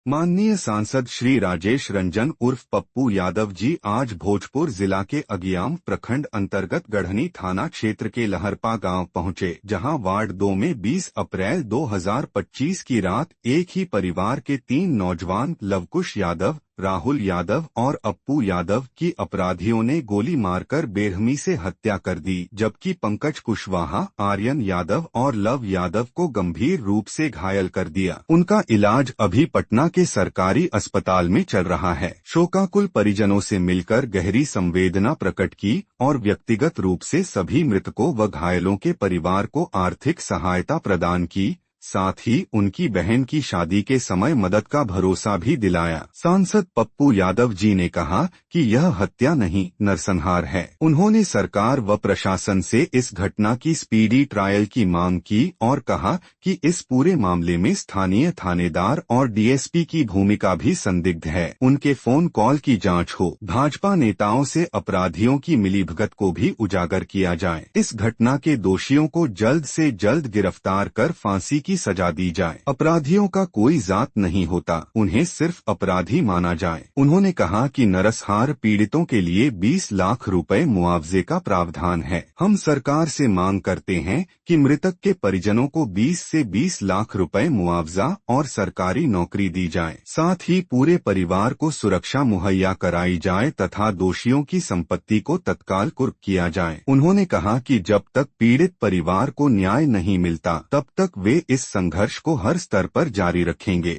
माननीय सांसद श्री राजेश रंजन उर्फ पप्पू यादव जी आज भोजपुर जिला के अगियाम प्रखंड अंतर्गत गढ़नी थाना क्षेत्र के लहरपा गांव पहुंचे, जहां वार्ड 2 में 20 अप्रैल 2025 की रात एक ही परिवार के 3 नौजवान लवकुश यादव, राहुल यादव और अप्पू यादव की अपराधियों ने गोली मारकर बेरहमी से हत्या कर दी, जबकि पंकज कुशवाहा, आर्यन यादव और लव यादव को गंभीर रूप से घायल कर दिया। उनका इलाज अभी पटना के सरकारी अस्पताल में चल रहा है। शोकाकुल परिजनों से मिलकर गहरी संवेदना प्रकट की और व्यक्तिगत रूप से सभी मृतकों व घायलों के परिवार को आर्थिक सहायता प्रदान की, साथ ही उनकी बहन की शादी के समय मदद का भरोसा भी दिलाया। सांसद पप्पू यादव जी ने कहा कि यह हत्या नहीं, नरसंहार है। उन्होंने सरकार व प्रशासन से इस घटना की स्पीडी ट्रायल की मांग की और कहा कि इस पूरे मामले में स्थानीय थानेदार और डीएसपी की भूमिका भी संदिग्ध है। उनके फोन कॉल की जांच हो। भाजपा नेताओं से अपराधियों की मिलीभगत को भी उजागर किया जाए। इस घटना के दोषियों को जल्द से जल्द गिरफ्तार कर फांसी की सजा दी जाए। अपराधियों का कोई जात नहीं होता, उन्हें सिर्फ अपराधी माना जाए। उन्होंने कहा कि नरसंहार पीड़ितों के लिए 20 लाख रुपए मुआवजे का प्रावधान है। हम सरकार से मांग करते हैं कि मृतक के परिजनों को 20 से 20 लाख रुपए मुआवजा और सरकारी नौकरी दी जाए। साथ ही पूरे परिवार को सुरक्षा मुहैया कराई जाए तथा दोषियों की संपत्ति को तत्काल कुर्क किया जाए। उन्होंने कहा कि जब तक पीड़ित परिवार को न्याय नहीं मिलता, तब तक वे इस संघर्ष को हर स्तर पर जारी रखेंगे।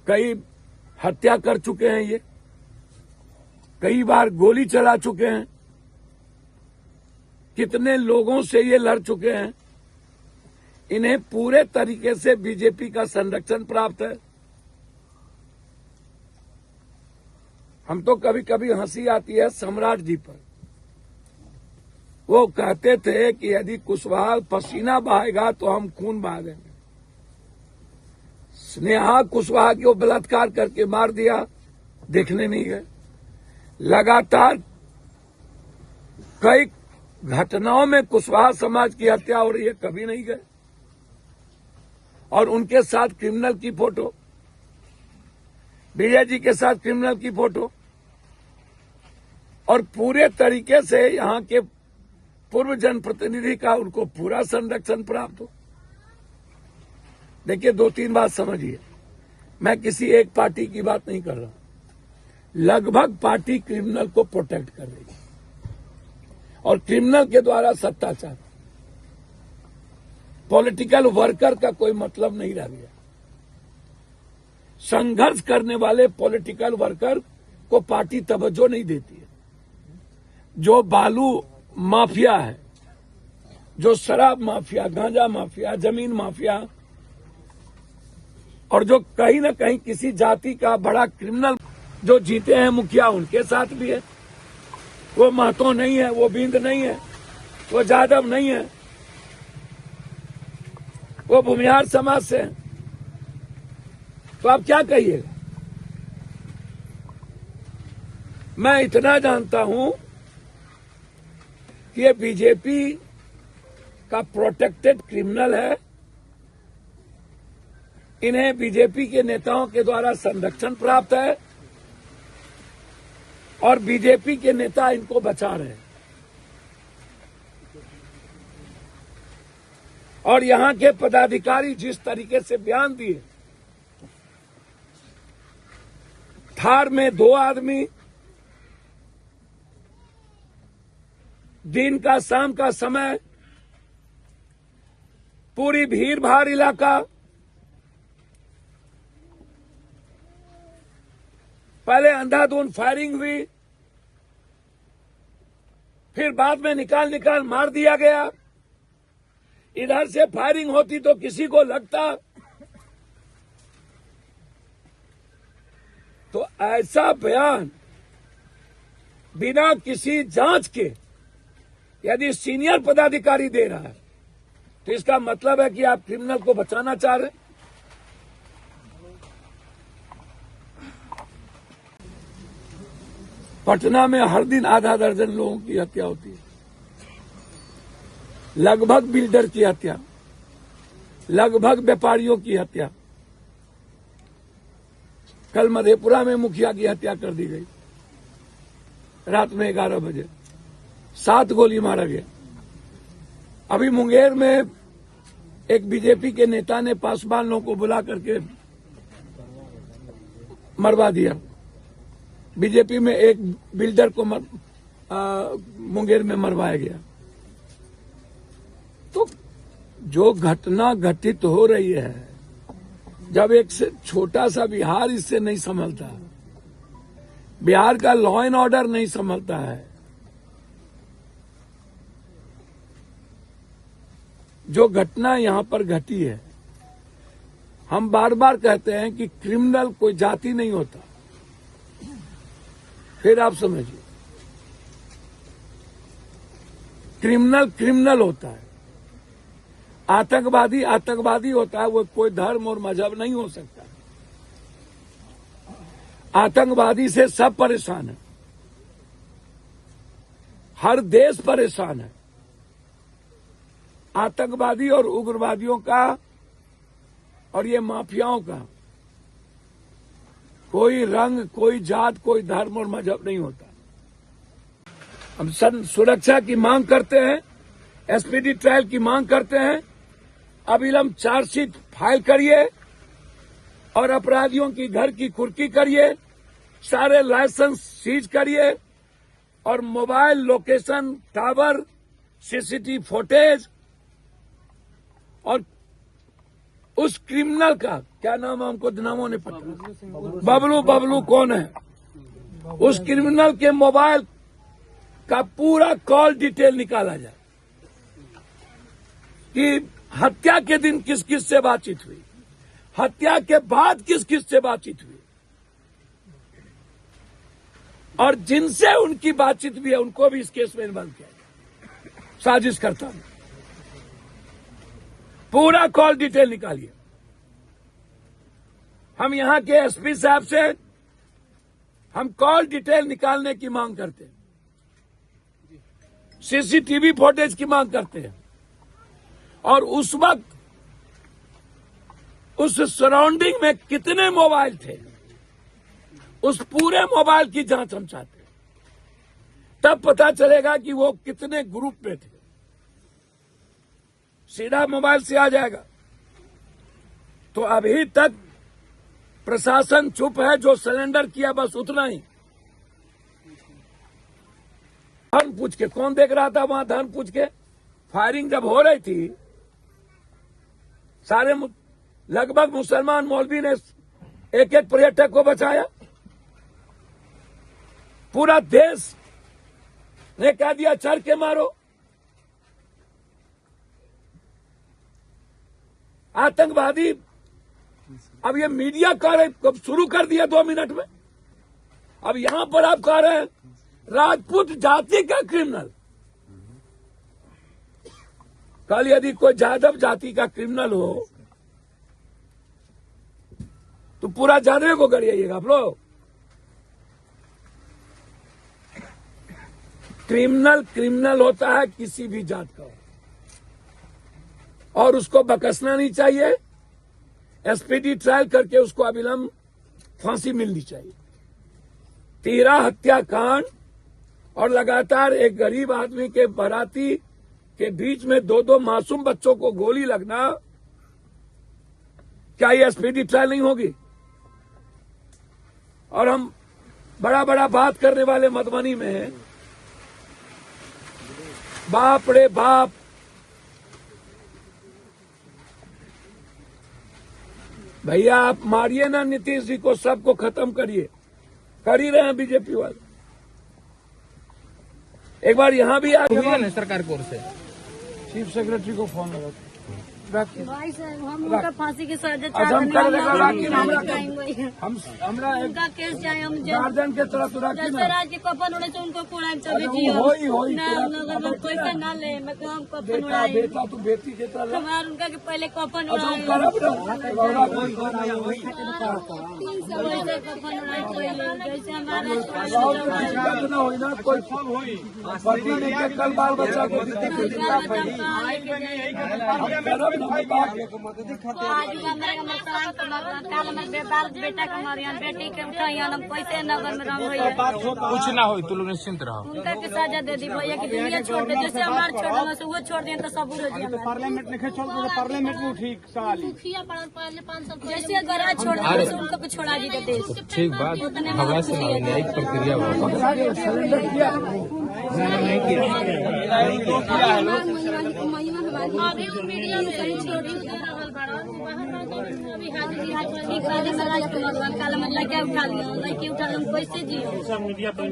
कई हत्या कर चुके हैं, ये कई बार गोली चला चुके हैं, कितने लोगों से ये लड़ चुके हैं। इन्हें पूरे तरीके से बीजेपी का संरक्षण प्राप्त है। हम तो कभी कभी हंसी आती है सम्राट जी पर। वो कहते थे कि यदि कुशवाहा पसीना बहाएगा तो हम खून बहा देंगे। स्नेहा कुशवाहा को बलात्कार करके मार दिया, देखने नहीं गए। लगातार कई घटनाओं में कुशवाहा समाज की हत्या हो रही है, कभी नहीं गए। और उनके साथ क्रिमिनल की फोटो, विजय जी के साथ क्रिमिनल की फोटो, और पूरे तरीके से यहाँ के पूर्व जनप्रतिनिधि का उनको पूरा संरक्षण प्राप्त हो। देखिए, 2-3 बात समझिए, मैं किसी एक पार्टी की बात नहीं कर रहा। लगभग पार्टी क्रिमिनल को प्रोटेक्ट कर रही है और क्रिमिनल के द्वारा सत्ता चाहती। पॉलिटिकल वर्कर का कोई मतलब नहीं रह गया। संघर्ष करने वाले पॉलिटिकल वर्कर को पार्टी तवज्जो नहीं देती है। जो बालू माफिया है, जो शराब माफिया, गांजा माफिया, जमीन माफिया, और जो कहीं न कहीं किसी जाति का बड़ा क्रिमिनल जो जीते हैं मुखिया, उनके साथ भी है। वो महतो नहीं है, वो बिंद नहीं है, वो जादव नहीं है, वो भूमिहार समाज से है। तो आप क्या कहिएगा? मैं इतना जानता हूं कि ये बीजेपी का प्रोटेक्टेड क्रिमिनल है। इन्हें बीजेपी के नेताओं के द्वारा संरक्षण प्राप्त है और बीजेपी के नेता इनको बचा रहे हैं। और यहां के पदाधिकारी जिस तरीके से बयान दिए, थार में 2 आदमी, दिन का शाम का समय, पूरी भीड़ भाड़ इलाका, पहले अंधाधुंध फायरिंग हुई, फिर बाद में निकाल मार दिया गया। इधर से फायरिंग होती तो किसी को लगता। तो ऐसा बयान बिना किसी जांच के यदि सीनियर पदाधिकारी दे रहा है, तो इसका मतलब है कि आप क्रिमिनल को बचाना चाह रहे हैं। पटना में हर दिन आधा दर्जन लोगों की हत्या होती है, लगभग बिल्डर की हत्या, लगभग व्यापारियों की हत्या। कल मधेपुरा में मुखिया की हत्या कर दी गई रात में 11 बजे, 7 गोली मारा गया। अभी मुंगेर में एक बीजेपी के नेता ने पासवान लोगों को बुला करके मरवा दिया। बीजेपी में एक बिल्डर को मुंगेर में मरवाया गया। तो जो घटना घटित हो रही है, जब एक से छोटा सा बिहार इससे नहीं संभलता, बिहार का लॉ एंड ऑर्डर नहीं संभलता है, जो घटना यहां पर घटी है, हम बार बार कहते हैं कि क्रिमिनल कोई जाति नहीं होता। फिर आप समझिए, क्रिमिनल क्रिमिनल होता है, आतंकवादी आतंकवादी होता है। वो कोई धर्म और मजहब नहीं हो सकता। आतंकवादी से सब परेशान है, हर देश परेशान है। आतंकवादी और उग्रवादियों का और ये माफियाओं का कोई रंग, कोई जात, कोई धर्म और मजहब नहीं होता। हम सुरक्षा की मांग करते हैं, एसपीडी ट्रायल की मांग करते हैं। अविलंब चार्जशीट फाइल करिए और अपराधियों की घर की कुर्की करिए, सारे लाइसेंस सीज करिए और mobile location tower, CCTV footage और उस क्रिमिनल का क्या नाम है, हमको नामों ने पता, बबलू कौन है, उस क्रिमिनल के मोबाइल का पूरा कॉल डिटेल निकाला जाए कि हत्या के दिन किस किस से बातचीत हुई, हत्या के बाद किस किस से बातचीत हुई, और जिनसे उनकी बातचीत भी है उनको भी इस केस में इन्वॉल्व किया जाए। साजिश करता हूं, पूरा कॉल डिटेल निकालिए। हम यहां के एसपी साहब से हम कॉल डिटेल निकालने की मांग करते हैं, सीसीटीवी फुटेज की मांग करते हैं, और उस वक्त उस सराउंडिंग में कितने मोबाइल थे, उस पूरे मोबाइल की जांच हम चाहते हैं। तब पता चलेगा कि वो कितने ग्रुप में थे। सीधा मोबाइल से आ जाएगा। तो अभी तक प्रशासन चुप है, जो सरेंडर किया बस उतना ही। धन पूछ के कौन देख रहा था वहां? धन पूछ के फायरिंग जब हो रही थी, सारे लगभग मुसलमान मौलवी ने एक एक पर्यटक को बचाया। पूरा देश ने कह दिया चढ़ के मारो। आतंकवादी अब ये मीडिया कार्य कब शुरू कर दिया 2 मिनट में। अब यहां पर आप कह रहे हैं राजपूत जाति का क्रिमिनल। कल यदि कोई यादव जाति का क्रिमिनल हो तो पूरा जादवे को गरिएगा आप लोग। क्रिमिनल क्रिमिनल होता है किसी भी जात का, और उसको बकसना नहीं चाहिए। एसपीडी ट्रायल करके उसको अविलंब फांसी मिलनी चाहिए। 13 हत्याकांड और लगातार एक गरीब आदमी के बाराती के बीच में 2-2 मासूम बच्चों को गोली लगना, क्या ये एसपीडी ट्रायल नहीं होगी? और हम बड़ा बड़ा बात करने वाले मधुबनी में हैं। बाप रे बाप, भैया आप मारिए ना नीतीश जी को, सबको खत्म करिए। कर ही रहे हैं बीजेपी वाले। एक बार यहाँ भी आ गया सरकार की ओर से चीफ सेक्रेटरी को फोन लगा भाई साहब हम उनका फांसी की सजा अच्छा, हम कर देगा राखी ना, हमरा उनका केस चाहे हम गार्जियन के तरफ तो राखी ना। राज के कफन उड़े से उनको कुड़ाई तभी जी होई ना अगर पैसा ना ले मैं काम कफन उड़ाई बेटा तू बेटी के तरफ हमार उनका के पहले कफन अच्छा उड़ाई करब ना वैसे कफन उड़ाई पहले जैसे हमारा दिक्कत ना होई ना, कोई पति ने के कल बाल बच्चा को दिक्कत बेटा का मरियन बेटी के उठाइयन हम कैसे नगर में रंग होइए कुछ ना हो, तू लोग निश्चिंत रहो। उनका के सजा दे दी भैया की दुनिया छोड़ दे, जैसे हमार छोड़ दे वैसे वो छोड़ दिए तो सब हो जाए। पार्लियामेंट नहीं छोड़ दो, पार्लियामेंट में ठीक सवाल जैसे गरा छोड़ दे वैसे उनको भी छोड़ा दी देते। ठीक बात, हवा से न्यायिक प्रक्रिया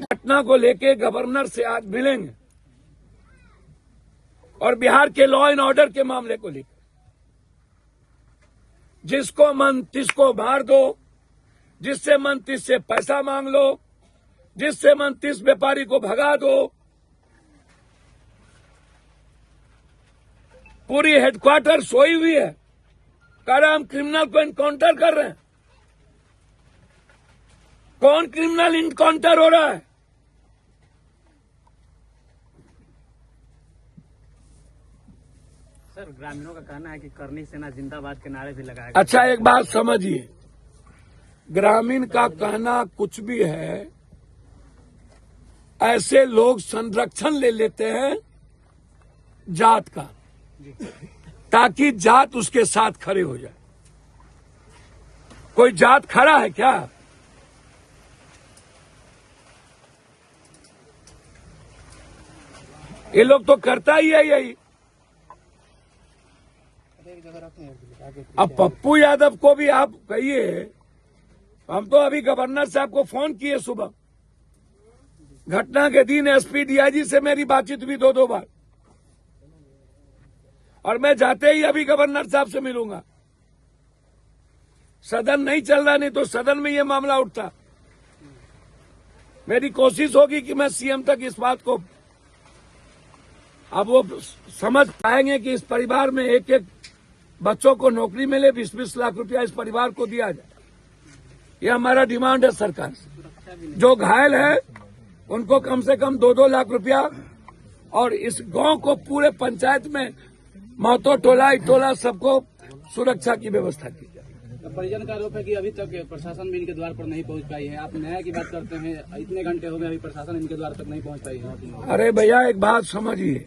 घटना को लेके गवर्नर से आज मिलेंगे और बिहार के लॉ एंड ऑर्डर के मामले को लेकर जिसको मन तिसको मार दो, जिससे मन तिस से पैसा मांग लो, जिससे मन तिस व्यापारी को भगा दो। पूरी हेडक्वार्टर सोई हुई है, कह रहे हम क्रिमिनल को इनकाउंटर कर रहे हैं। कौन क्रिमिनल इनकाउंटर हो रहा है? सर, ग्रामीणों का कहना है कि करनी सेना जिंदाबाद के नारे भी लगाए। अच्छा, एक बात समझिए, ग्रामीण का कहना कुछ भी है, ऐसे लोग संरक्षण ले लेते हैं जात का, ताकि जात उसके साथ खड़े हो जाए। कोई जात खड़ा है क्या? ये लोग तो करता ही है यही। अब पप्पू यादव को भी आप कहिए, हम तो अभी गवर्नर साहब को फोन किए सुबह, घटना के दिन एसपी डीआईजी से मेरी बातचीत हुई 2-2 बार, और मैं जाते ही अभी गवर्नर साहब से मिलूंगा। सदन नहीं चल रहा, नहीं तो सदन में ये मामला उठता। मेरी कोशिश होगी कि मैं सीएम तक इस बात को, अब वो समझ पाएंगे कि इस परिवार में एक एक बच्चों को नौकरी मिले, 20-20 लाख रुपया इस परिवार को दिया जाए। ये हमारा डिमांड है सरकार से। जो घायल है उनको कम से कम 2-2 लाख रुपया, और इस गांव को पूरे पंचायत में महतो टोला इटोला सबको सुरक्षा की व्यवस्था की जाए। परिजन का आरोप है कि अभी तक प्रशासन भी इनके द्वार पर नहीं पहुंच पाई है। आप न्याय की बात करते हैं, इतने घंटे हो गए अभी प्रशासन इनके द्वार तक नहीं पहुंच पाई है। अरे भैया, एक बात समझिए,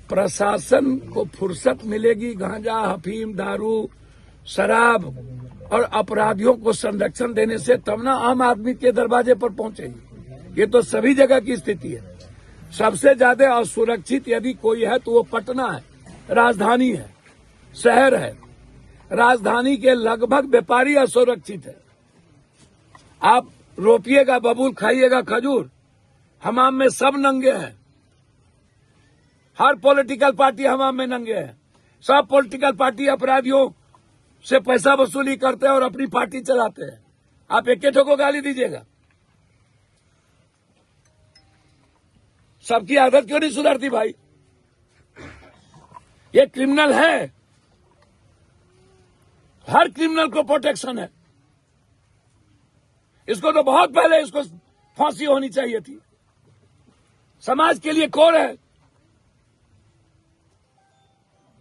प्रशासन को फुर्सत मिलेगी गांजा, अफीम, दारू, शराब और अपराधियों को संरक्षण देने से, तब ना आम आदमी के दरवाजे पर पहुंचेगी। ये तो सभी जगह की स्थिति है। सबसे ज्यादा असुरक्षित यदि कोई है तो वो पटना है, राजधानी है, शहर है। राजधानी के लगभग व्यापारी असुरक्षित है। आप रोपिएगा बबूल, खाइएगा खजूर, हमाम में सब नंगे हैं। हर पॉलिटिकल पार्टी हमाम में नंगे है। सब पॉलिटिकल पार्टी अपराधियों से पैसा वसूली करते हैं और अपनी पार्टी चलाते हैं। आप एक को गाली दीजिएगा, सबकी आदत क्यों नहीं सुधरती भाई? ये क्रिमिनल है, हर क्रिमिनल को प्रोटेक्शन है। इसको तो बहुत पहले इसको फांसी होनी चाहिए थी। समाज के लिए कौन है?